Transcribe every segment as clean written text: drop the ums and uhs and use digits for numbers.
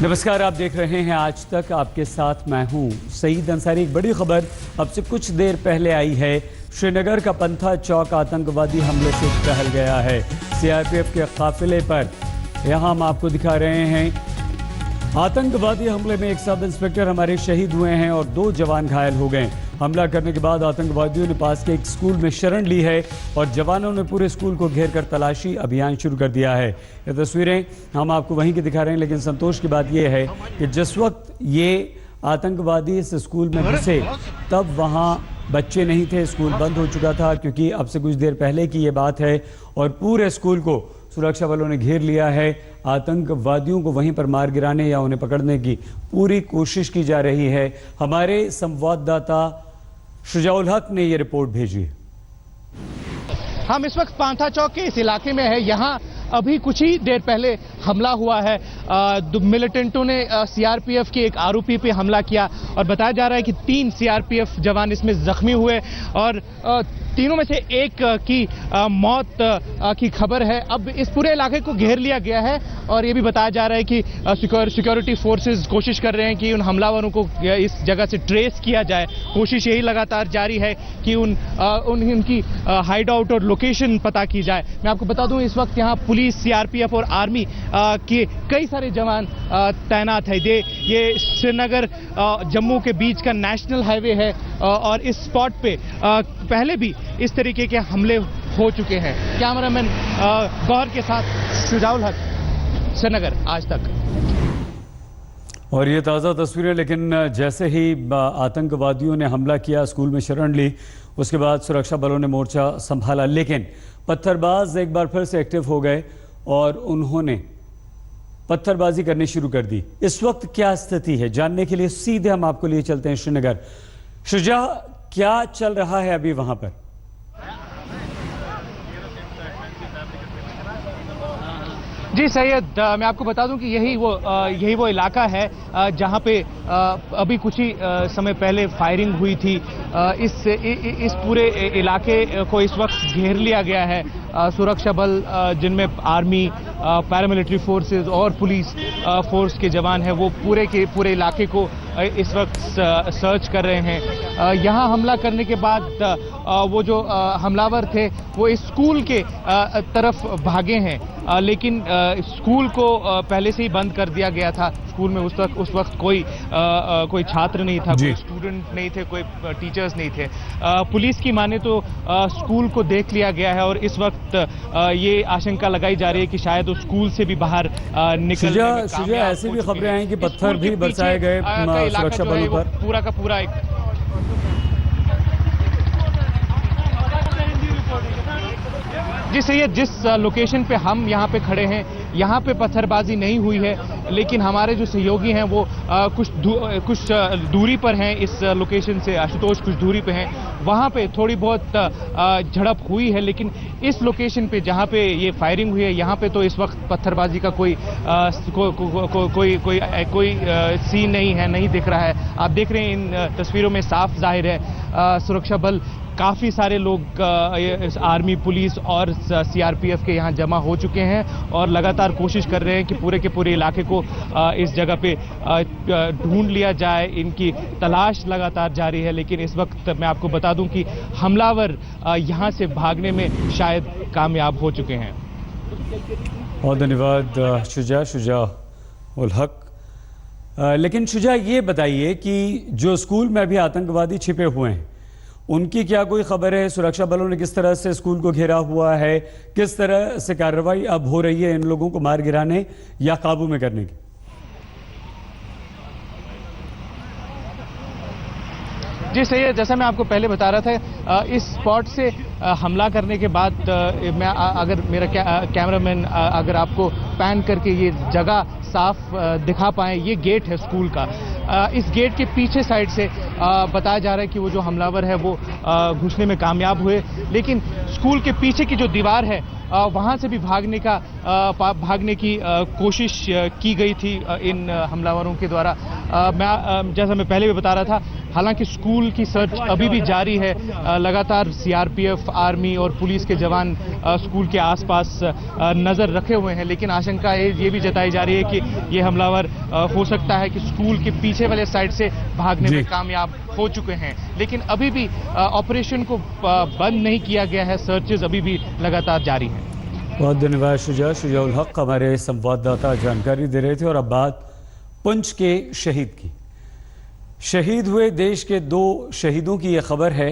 नमस्कार, आप देख रहे हैं आज तक। आपके साथ मैं हूं सईद अंसारी। एक बड़ी खबर अब से कुछ देर पहले आई है। श्रीनगर का पंथा चौक आतंकवादी हमले से टहल गया है। सीआरपीएफ के काफिले पर यहां हम आपको दिखा रहे हैं। आतंकवादी हमले में एक सब इंस्पेक्टर हमारे शहीद हुए हैं और 2 जवान घायल हो गए। हमला करने के बाद आतंकवादियों ने पास के एक स्कूल में शरण ली है और जवानों ने पूरे स्कूल को घेर कर तलाशी अभियान शुरू कर दिया है। ये तस्वीरें हम आपको वहीं की दिखा रहे हैं, लेकिन संतोष की बात यह है कि जिस वक्त ये आतंकवादी इस स्कूल में घुसे तब वहाँ बच्चे नहीं थे। स्कूल बंद हो चुका था, क्योंकि अब से कुछ देर पहले की ये बात है और पूरे स्कूल को सुरक्षा बलों ने घेर लिया है। आतंकवादियों को वहीं पर मार गिराने या उन्हें पकड़ने की पूरी कोशिश की जा रही है। हमारे संवाददाता शुजाउल हक ने यह रिपोर्ट भेजी। हम इस वक्त पांथा चौक के इस इलाके में है। यहाँ अभी कुछ ही देर पहले हमला हुआ है। मिलिटेंटों ने सीआरपीएफ के एक आरोपी पे हमला किया और बताया जा रहा है कि 3 सीआरपीएफ जवान इसमें जख्मी हुए और तीनों में से एक की मौत की खबर है। अब इस पूरे इलाके को घेर लिया गया है और ये भी बताया जा रहा है कि सिक्योरिटी फोर्सेस कोशिश कर रहे हैं कि उन हमलावरों को इस जगह से ट्रेस किया जाए। कोशिश यही लगातार जारी है कि उनकी हाइड आउट और लोकेशन पता की जाए। मैं आपको बता दूं, इस वक्त यहाँ पुलिस, सीआरपीएफ और आर्मी के कई सारे जवान तैनात है। ये श्रीनगर जम्मू के बीच का नेशनल हाईवे है और इस स्पॉट पे पहले भी इस तरीके के हमले हो चुके हैं। कैमरामैन गौर के साथ शुजाउल हक, श्रीनगर आज तक। और ये ताज़ा तस्वीरें, लेकिन जैसे ही आतंकवादियों ने हमला किया, स्कूल में शरण ली, उसके बाद सुरक्षा बलों ने मोर्चा संभाला, लेकिन पत्थरबाज एक बार फिर से एक्टिव हो गए और उन्होंने पत्थरबाजी करनी शुरू कर दी। इस वक्त क्या स्थिति है, जानने के लिए सीधे हम आपको लिए चलते हैं श्रीनगर। शुजा, क्या चल रहा है अभी वहां पर? जी सैयद, मैं आपको बता दूं कि यही वो इलाका है जहां पे अभी कुछ ही समय पहले फायरिंग हुई थी। इस पूरे इलाके को इस वक्त घेर लिया गया है। सुरक्षा बल, जिनमें आर्मी, पैरामिलिट्री फोर्सेस और पुलिस फोर्स के जवान हैं, वो पूरे इलाके को इस वक्त सर्च कर रहे हैं। यहाँ हमला करने के बाद वो जो हमलावर थे वो इस स्कूल के तरफ भागे हैं, लेकिन स्कूल को पहले से ही बंद कर दिया गया था। स्कूल में उस वक्त कोई छात्र नहीं था, कोई स्टूडेंट नहीं थे, कोई टीचर्स नहीं थे। पुलिस की माने तो स्कूल को देख लिया गया है और इस वक्त ये आशंका लगाई जा रही है कि शायद उस स्कूल से भी बाहर निकलने में कामयाब। ऐसी भी खबरें आई कि पत्थर भी बरसाए गए सुरक्षा बलों पर। पूरा का पूरा एक जी सही, जिस लोकेशन पे हम यहाँ पे खड़े हैं, यहाँ पे पत्थरबाजी नहीं हुई है, लेकिन हमारे जो सहयोगी हैं वो कुछ दूरी पर हैं इस लोकेशन से। आशुतोष कुछ दूरी पे हैं, वहाँ पे थोड़ी बहुत झड़प हुई है, लेकिन इस लोकेशन पे जहाँ पे ये फायरिंग हुई है, यहाँ पे तो इस वक्त पत्थरबाजी का कोई सीन नहीं है, नहीं दिख रहा है। आप देख रहे हैं इन तस्वीरों में साफ जाहिर है सुरक्षा बल, काफ़ी सारे लोग आर्मी, पुलिस और सीआरपीएफ के यहाँ जमा हो चुके हैं और लगातार कोशिश कर रहे हैं कि पूरे के पूरे इलाके को इस जगह पे ढूंढ लिया जाए। इनकी तलाश लगातार जारी है, लेकिन इस वक्त मैं आपको बता दूं कि हमलावर यहाँ से भागने में शायद कामयाब हो चुके हैं। बहुत धन्यवाद शुजाउल हक। लेकिन शुजा, ये बताइए कि जो स्कूल में अभी आतंकवादी छिपे हुए हैं, उनकी क्या कोई खबर है? सुरक्षा बलों ने किस तरह से स्कूल को घेरा हुआ है? किस तरह से कार्रवाई अब हो रही है इन लोगों को मार गिराने या काबू में करने की? जी सही है, जैसा मैं आपको पहले बता रहा था, इस स्पॉट से हमला करने के बाद मैं अगर मेरा कैमरामैन अगर आपको पैन करके ये जगह साफ दिखा पाए, ये गेट है स्कूल का। इस गेट के पीछे साइड से बताया जा रहा है कि वो जो हमलावर है वो घुसने में कामयाब हुए, लेकिन स्कूल के पीछे की जो दीवार है वहाँ से भी भागने की कोशिश की गई थी इन हमलावरों के द्वारा। जैसा मैं पहले भी बता रहा था हालांकि स्कूल की सर्च अभी भी जारी है। लगातार सीआरपीएफ, आर्मी और पुलिस के जवान स्कूल के आसपास नजर रखे हुए हैं, लेकिन आशंका ये भी जताई जा रही है कि ये हमलावर हो सकता है कि स्कूल के पीछे वाले साइड से भागने में कामयाब हो चुके हैं। लेकिन अभी भी ऑपरेशन को बंद नहीं किया गया है, सर्चेज अभी भी लगातार जारी है। बहुत धन्यवाद शुजाउल हक हमारे संवाददाता जानकारी दे रहे थे। और अब बात पुंछ के शहीद की। शहीद हुए देश के 2 शहीदों की यह खबर है।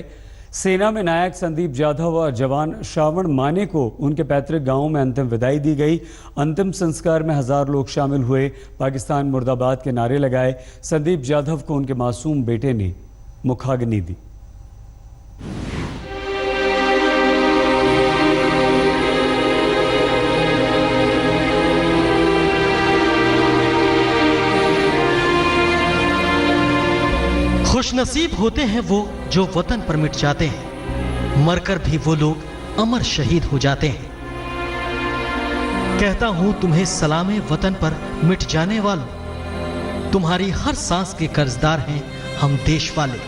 सेना में नायक संदीप जाधव और जवान श्रावण माने को उनके पैतृक गांव में अंतिम विदाई दी गई। अंतिम संस्कार में 1000 लोग शामिल हुए। पाकिस्तान मुर्दाबाद के नारे लगाए। संदीप जाधव को उनके मासूम बेटे ने मुखाग्नि दी। खुशनसीब होते हैं वो जो वतन पर मिट जाते हैं, मरकर भी वो लोग अमर शहीद हो जाते हैं। कहता हूं तुम्हें सलामे वतन पर मिट जाने वालों, तुम्हारी हर सांस के कर्जदार हैं हम देश वाले।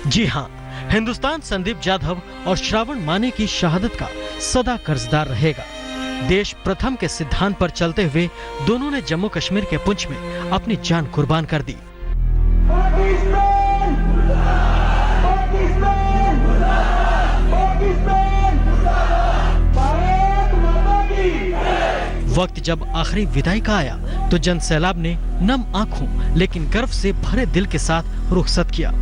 जी हां, हिंदुस्तान संदीप जाधव और श्रावण माने की शहादत का सदा कर्जदार रहेगा। देश प्रथम के सिद्धांत पर चलते हुए दोनों ने जम्मू कश्मीर के पुंछ में अपनी जान कुर्बान कर दी। पाकिस्तान! पाकिस्तान! पाकिस्तान! भारत माता की! वक्त जब आखिरी विदाई का आया तो जन सैलाब ने नम आंखों लेकिन गर्व से भरे दिल के साथ रुखसत किया।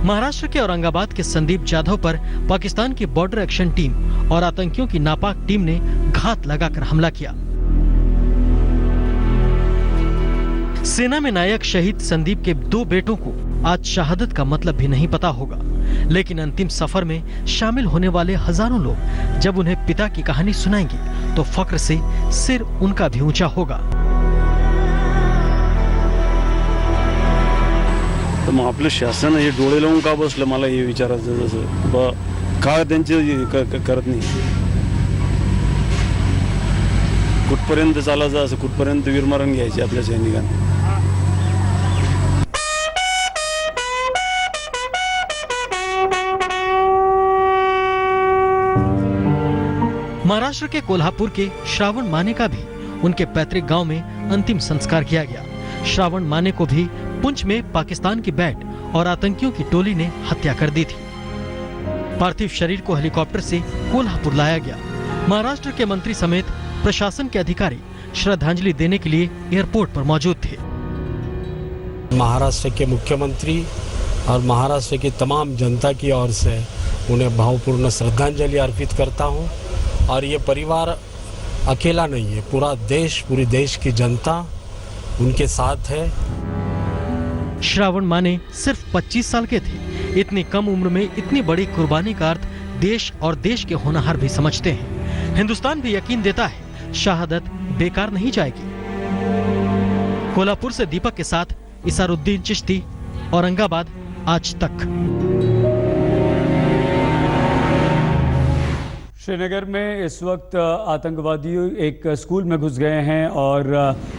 महाराष्ट्र के औरंगाबाद के संदीप जाधव पर पाकिस्तान की बॉर्डर एक्शन टीम और आतंकियों की नापाक टीम ने घात लगाकर हमला किया। सेना में नायक शहीद संदीप के 2 बेटों को आज शहादत का मतलब भी नहीं पता होगा, लेकिन अंतिम सफर में शामिल होने वाले हजारों लोग जब उन्हें पिता की कहानी सुनाएंगे तो फक्र से सिर उनका भी ऊंचा होगा। तर मग आपलं शासन हे डोळे लावून का बसलं, मला हे विचारायचं जसं का त्यांचे करत नाही, कुठपर्यंत चालायचं, असं कुठपर्यंत वीरमरण घ्यायचे आपल्या सैनिकांना। महाराष्ट्र के कोल्हापुर के श्रावण माने का भी उनके पैतृक गांव में अंतिम संस्कार किया गया। श्रावण माने को भी पुंछ में पाकिस्तान की बैट और आतंकियों की टोली ने हत्या कर दी थी। पार्थिव शरीर को हेलीकॉप्टर से कोल्हापुर लाया गया। महाराष्ट्र के मंत्री समेत प्रशासन के अधिकारी श्रद्धांजलि देने के लिए एयरपोर्ट पर मौजूद थे। महाराष्ट्र के मुख्यमंत्री और महाराष्ट्र की तमाम जनता की ओर से उन्हें भावपूर्ण श्रद्धांजलि अर्पित करता हूं। और ये परिवार अकेला नहीं है, पूरा देश, पूरी देश की जनता उनके साथ है। श्रावण माने सिर्फ 25 साल के थे। इतनी कम उम्र में इतनी बड़ी कुर्बानी का अर्थ देश और देश के होनहार भी समझते हैं। हिंदुस्तान भी यकीन देता है शहादत बेकार नहीं जाएगी। कोल्हापुर से दीपक के साथ इसारुद्दीन चिश्ती, औरंगाबाद आज तक। श्रीनगर में इस वक्त आतंकवादी एक स्कूल में घुस गए हैं और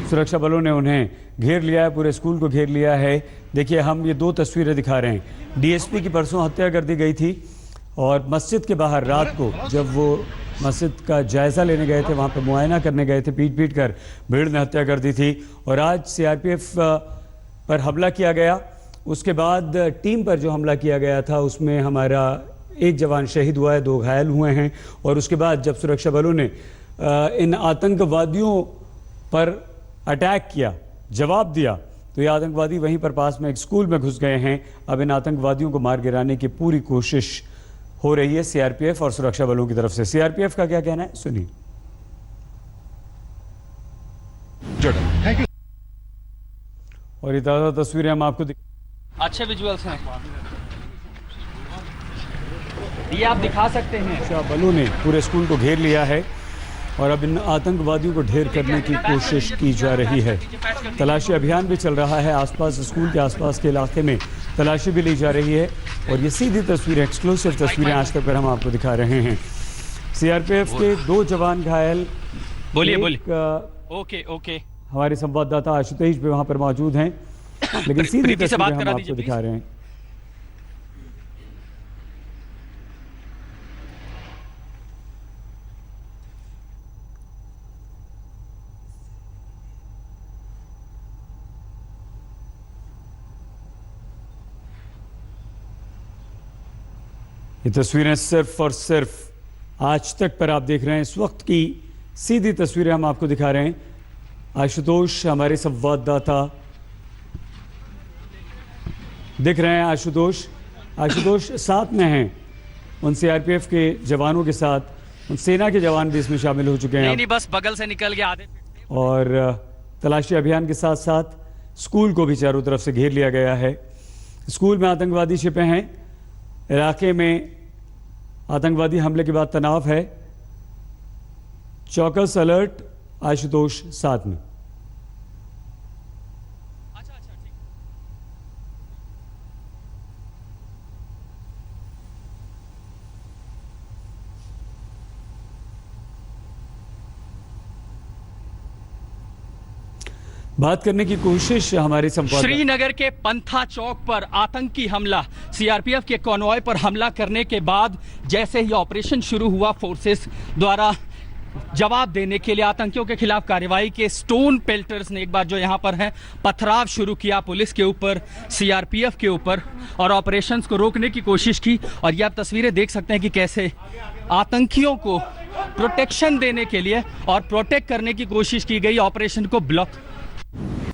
सुरक्षा बलों ने उन्हें घेर लिया है, पूरे स्कूल को घेर लिया है। देखिए, हम ये 2 तस्वीरें दिखा रहे हैं। डीएसपी की परसों हत्या कर दी गई थी और मस्जिद के बाहर रात को जब वो मस्जिद का जायज़ा लेने गए थे, वहाँ पर मुआयना करने गए थे, पीट पीट कर भीड़ ने हत्या कर दी थी। और आज सीआरपीएफ पर हमला किया गया। उसके बाद टीम पर जो हमला किया गया था उसमें हमारा एक जवान शहीद हुआ है, 2 घायल हुए हैं। और उसके बाद जब सुरक्षा बलों ने इन आतंकवादियों पर अटैक किया, जवाब दिया, तो ये आतंकवादी वहीं पर पास में एक स्कूल में घुस गए हैं। अब इन आतंकवादियों को मार गिराने की पूरी कोशिश हो रही है सीआरपीएफ और सुरक्षा बलों की तरफ से। सीआरपीएफ का क्या कहना है, सुनिए। और ये ताज़ा तस्वीरें हम आपको अच्छे विजुअल्स हैं, ये आप दिखा सकते हैं। सुरक्षा बलों ने पूरे स्कूल को घेर लिया है और अब इन आतंकवादियों को ढेर करने की कोशिश की जा रही है। तलाशी अभियान भी चल रहा है, आसपास स्कूल के आसपास के इलाके में तलाशी भी ली जा रही है। और ये सीधी तस्वीरें, एक्सक्लूसिव तस्वीरें आज तक पर हम आपको दिखा रहे हैं। सीआरपीएफ के 2 जवान घायल। बोलिए एक, बोलिए। Okay okay. हमारे संवाददाता आशुतोष भी वहां पर मौजूद हैं, लेकिन सीधी प्रीति से बात तस्वीरें करा हम दीजिए, आपको दिखा रहे हैं। ये तस्वीरें सिर्फ और सिर्फ आज तक पर आप देख रहे हैं। इस वक्त की सीधी तस्वीरें हम आपको दिखा रहे हैं। आशुतोष हमारे संवाददाता दिख रहे हैं। आशुतोष साथ में हैं उन सीआरपीएफ के जवानों के साथ, उन सेना के जवान भी इसमें शामिल हो चुके हैं। नहीं बस बगल से निकल के आधे। और तलाशी अभियान के साथ साथ स्कूल को भी चारों तरफ से घेर लिया गया है। स्कूल में आतंकवादी छिपे हैं। इलाके में आतंकवादी हमले के बाद तनाव है। चौकस अलर्ट। आशुतोष साथ में। बात करने की कोशिश हमारे संवाददाता। श्रीनगर के पंथा चौक पर आतंकी हमला। सीआरपीएफ के कॉन्वॉय पर हमला करने के बाद जैसे ही ऑपरेशन शुरू हुआ, फोर्सेस द्वारा जवाब देने के लिए आतंकियों के खिलाफ कार्रवाई के स्टोन पेल्टर्स ने एक बार जो यहां पर हैं पथराव शुरू किया पुलिस के ऊपर, सीआरपीएफ के ऊपर, और ऑपरेशंस को रोकने की कोशिश की। और ये आप तस्वीरें देख सकते हैं कि कैसे आतंकियों को प्रोटेक्शन देने के लिए और प्रोटेक्ट करने की कोशिश की गई, ऑपरेशन को ब्लॉक।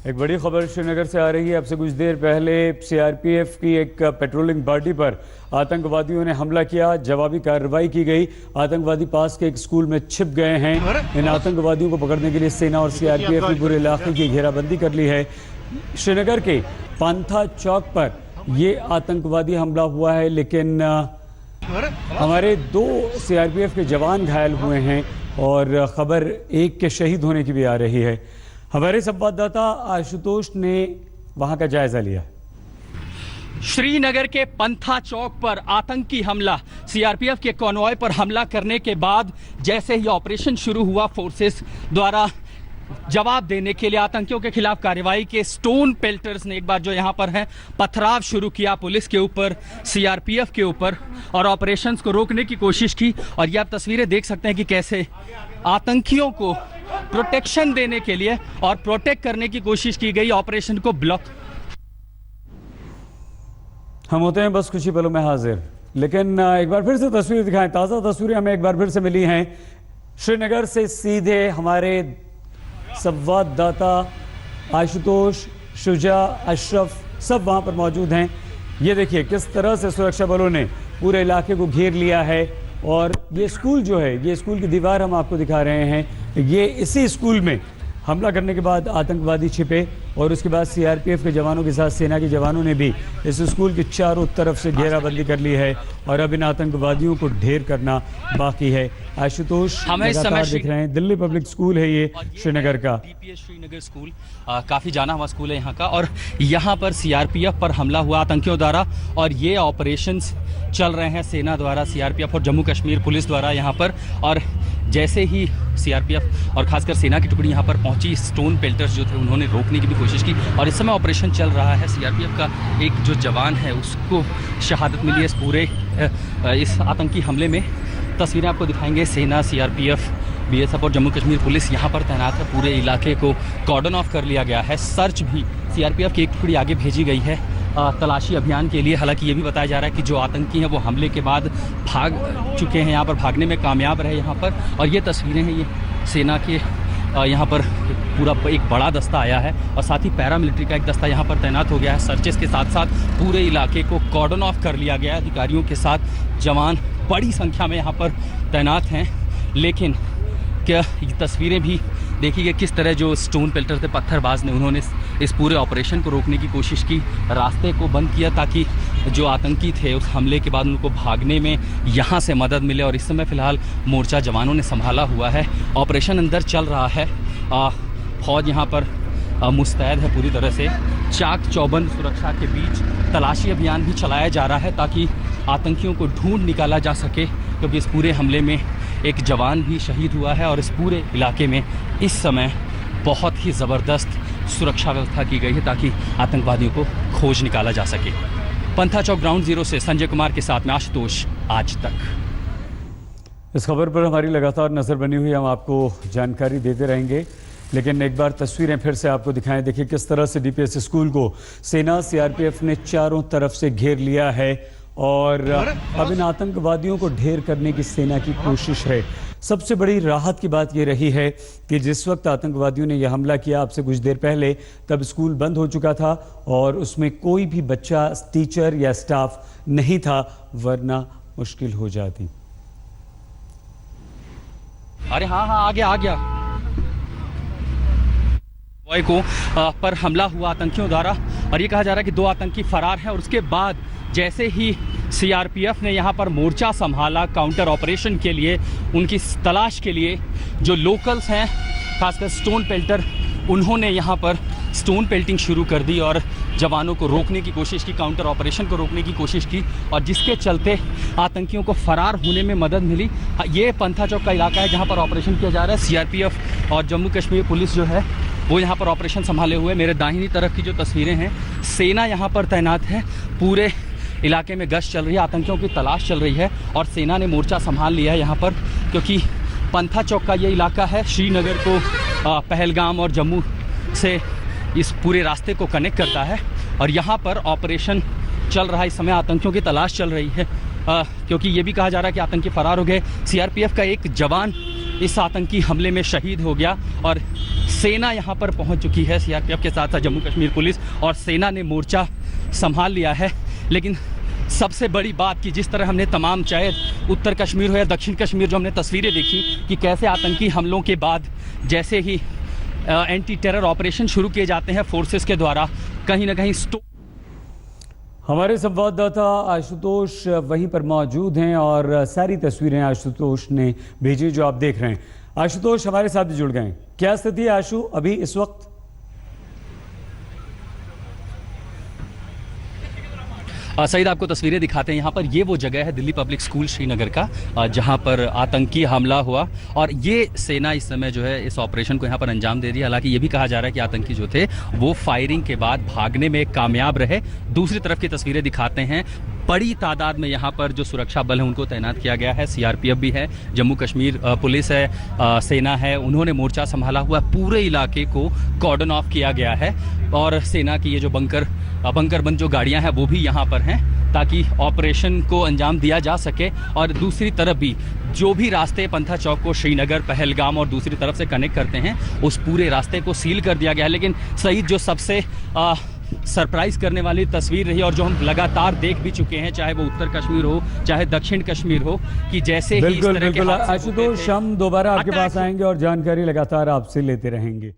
एक बड़ी खबर श्रीनगर से आ रही है। अब से कुछ देर पहले सीआरपीएफ की एक पेट्रोलिंग पार्टी पर आतंकवादियों ने हमला किया। जवाबी कार्रवाई की गई। आतंकवादी पास के एक स्कूल में छिप गए हैं। इन आतंकवादियों को पकड़ने के लिए सेना और सीआरपीएफ ने पूरे इलाके की घेराबंदी कर ली है। श्रीनगर के पांथा चौक पर यह आतंकवादी हमला हुआ है, लेकिन हमारे 2 सीआरपीएफ के जवान घायल हुए हैं और खबर एक के शहीद होने की भी आ रही है। हमारे संवाददाता आशुतोष ने वहां का जायजा लिया। श्रीनगर के पंथा चौक पर आतंकी हमला। सीआरपीएफ के कॉन्वॉय पर हमला करने के बाद जैसे ही ऑपरेशन शुरू हुआ, फोर्सेस द्वारा जवाब देने के लिए आतंकियों के खिलाफ कार्रवाई के स्टोन पेल्टर्स ने एक बार जो यहां पर हैं पथराव शुरू किया पुलिस के ऊपर, सीआरपीएफ के ऊपर, और ऑपरेशंस को रोकने की कोशिश की। और ये आप तस्वीरें देख सकते हैं कि कैसे आतंकियों को प्रोटेक्शन देने के लिए और प्रोटेक्ट करने की कोशिश की गई, ऑपरेशन को ब्लॉक। हम होते हैं बस कुछ ही पलों में हाजिर, लेकिन एक बार फिर से तस्वीर दिखाएं। ताज़ा तस्वीरें हमें एक बार फिर से मिली हैं श्रीनगर से। सीधे हमारे संवाददाता आशुतोष, शुजा, अशरफ सब वहां पर मौजूद हैं। ये देखिए किस तरह से सुरक्षा बलों ने पूरे इलाके को घेर लिया है। और ये स्कूल जो है, ये स्कूल की दीवार हम आपको दिखा रहे हैं। ये इसी स्कूल में हमला करने के बाद आतंकवादी छिपे और उसके बाद सीआरपीएफ के जवानों के साथ सेना के जवानों ने भी इस स्कूल के चारों तरफ से घेराबंदी कर ली है और अब इन आतंकवादियों को ढेर करना बाकी है। आशुतोष हमें इस समय दिख रहे हैं, दिल्ली पब्लिक स्कूल है ये श्रीनगर का। डीपीएस श्रीनगर स्कूल काफी जाना हुआ स्कूल है यहाँ का, और यहाँ पर सीआरपीएफ पर हमला हुआ आतंकियों द्वारा, और ये ऑपरेशंस चल रहे हैं सेना द्वारा, सीआरपीएफ और जम्मू कश्मीर पुलिस द्वारा यहाँ पर। और जैसे ही सीआरपीएफ और खासकर सेना की टुकड़ी यहाँ पर पहुंची, स्टोन पेल्टर्स जो थे उन्होंने रोकने की भी कोशिश की। और इस समय ऑपरेशन चल रहा है। सीआरपीएफ का एक जो जवान है उसको शहादत मिली है इस पूरे इस आतंकी हमले में। तस्वीरें आपको दिखाएंगे। सेना, सीआरपीएफ, बीएसएफ और जम्मू कश्मीर पुलिस यहाँ पर तैनात है। पूरे इलाके को कॉर्डन ऑफ कर लिया गया है। सर्च भी सीआरपीएफ की एक टुकड़ी आगे भेजी गई है तलाशी अभियान के लिए। हालांकि ये भी बताया जा रहा है कि जो आतंकी हैं वो हमले के बाद भाग चुके हैं, यहाँ पर भागने में कामयाब रहे यहाँ पर। और ये तस्वीरें हैं ये सेना के यहाँ पर पूरा एक बड़ा दस्ता आया है और साथ ही पैरामिलिट्री का एक दस्ता यहाँ पर तैनात हो गया है। सर्चेस के साथ साथ पूरे इलाके को कॉर्डन ऑफ कर लिया गया है। अधिकारियों के साथ जवान बड़ी संख्या में यहाँ पर तैनात हैं। लेकिन क्या ये तस्वीरें भी देखिए किस तरह जो स्टोन पेल्टर थे, पत्थरबाज ने, उन्होंने इस पूरे ऑपरेशन को रोकने की कोशिश की, रास्ते को बंद किया ताकि जो आतंकी थे उस हमले के बाद उनको भागने में यहाँ से मदद मिले। और इस समय फ़िलहाल मोर्चा जवानों ने संभाला हुआ है। ऑपरेशन अंदर चल रहा है। फौज यहाँ पर मुस्तैद है पूरी तरह से। चाक चौबंद सुरक्षा के बीच तलाशी अभियान भी चलाया जा रहा है ताकि आतंकियों को ढूंढ निकाला जा सके, क्योंकि इस पूरे हमले में एक जवान भी शहीद हुआ है और इस पूरे इलाके में इस समय बहुत ही ज़बरदस्त सुरक्षा व्यवस्था की गई है ताकि आतंकवादियों को खोज निकाला जा सके। पंथा चौक ग्राउंड जीरो से संजय कुमार के साथ में आशुतोष, आज तक। इस खबर पर हमारी लगातार नज़र बनी हुई है, हम आपको जानकारी देते रहेंगे, लेकिन एक बार तस्वीरें फिर से आपको दिखाएं। देखिए किस तरह से डीपीएस स्कूल को सेना सीआरपीएफ ने चारों तरफ से घेर लिया है और अब इन आतंकवादियों को ढेर करने की सेना की कोशिश है। सबसे बड़ी राहत की बात यह रही है कि जिस वक्त आतंकवादियों ने यह हमला किया अब से कुछ देर पहले, तब स्कूल बंद हो चुका था और उसमें कोई भी बच्चा, टीचर या स्टाफ नहीं था, वरना मुश्किल हो जाती। अरे हाँ, आ गया बॉय को पर हमला हुआ आतंकियों द्वारा और ये कहा जा रहा है कि 2 आतंकी फरार हैं और उसके बाद जैसे ही सीआरपीएफ ने यहाँ पर मोर्चा संभाला काउंटर ऑपरेशन के लिए, उनकी तलाश के लिए, जो लोकल्स हैं खासकर स्टोन पेल्टर, उन्होंने यहाँ पर स्टोन पेल्टिंग शुरू कर दी और जवानों को रोकने की कोशिश की, काउंटर ऑपरेशन को रोकने की कोशिश की और जिसके चलते आतंकियों को फरार होने में मदद मिली। ये पंथा चौक का इलाका है जहाँ पर ऑपरेशन किया जा रहा है। सीआरपीएफ और जम्मू कश्मीर पुलिस जो है वो यहाँ पर ऑपरेशन संभाले हुए। मेरे दाहिनी तरफ की जो तस्वीरें हैं, सेना यहाँ पर तैनात है, पूरे इलाके में गश्त चल रही है, आतंकियों की तलाश चल रही है और सेना ने मोर्चा संभाल लिया है यहाँ पर, क्योंकि पंथा चौक का ये इलाका है श्रीनगर को पहलगाम और जम्मू से इस पूरे रास्ते को कनेक्ट करता है और यहाँ पर ऑपरेशन चल रहा है। इस समय आतंकियों की तलाश चल रही है क्योंकि ये भी कहा जा रहा है कि आतंकी फरार हो गए। सीआरपीएफ का एक जवान इस आतंकी हमले में शहीद हो गया और सेना यहाँ पर पहुँच चुकी है। सीआरपीएफ के साथ साथ जम्मू कश्मीर पुलिस और सेना ने मोर्चा संभाल लिया है। लेकिन सबसे बड़ी बात कि जिस तरह हमने तमाम, चाहे उत्तर कश्मीर हो या दक्षिण कश्मीर, जो हमने तस्वीरें देखी कि कैसे आतंकी हमलों के बाद जैसे ही एंटी टेरर ऑपरेशन शुरू किए जाते हैं फोर्सेस के द्वारा, कहीं ना कहीं हमारे संवाददाता आशुतोष वहीं पर मौजूद हैं और सारी तस्वीरें आशुतोष ने भेजी जो आप देख रहे हैं। आशुतोष हमारे साथ जुड़ गए हैं, क्या स्थिति है आशु अभी इस वक्त? सईद, आपको तस्वीरें दिखाते हैं। यहाँ पर ये वो जगह है दिल्ली पब्लिक स्कूल श्रीनगर का जहाँ पर आतंकी हमला हुआ और ये सेना इस समय जो है इस ऑपरेशन को यहाँ पर अंजाम दे रही है। हालांकि ये भी कहा जा रहा है कि आतंकी जो थे वो फायरिंग के बाद भागने में कामयाब रहे। दूसरी तरफ की तस्वीरें दिखाते हैं, बड़ी तादाद में यहाँ पर जो सुरक्षा बल है उनको तैनात किया गया है। सीआरपीएफ भी है, जम्मू कश्मीर पुलिस है, सेना है, उन्होंने मोर्चा संभाला हुआ, पूरे इलाके को कॉर्डन ऑफ किया गया है और सेना की ये जो बंकर बंद जो गाड़ियां हैं वो भी यहाँ पर हैं ताकि ऑपरेशन को अंजाम दिया जा सके। और दूसरी तरफ भी जो भी रास्ते पंथा चौक को श्रीनगर, पहलगाम और दूसरी तरफ से कनेक्ट करते हैं, उस पूरे रास्ते को सील कर दिया गया है। लेकिन सईद, जो सबसे सरप्राइज करने वाली तस्वीर रही और जो हम लगातार देख भी चुके हैं, चाहे वो उत्तर कश्मीर हो चाहे दक्षिण कश्मीर हो, कि जैसे ही बिल्कुल आशुतोष, हम दोबारा आपके पास आएंगे और जानकारी लगातार आपसे लेते रहेंगे।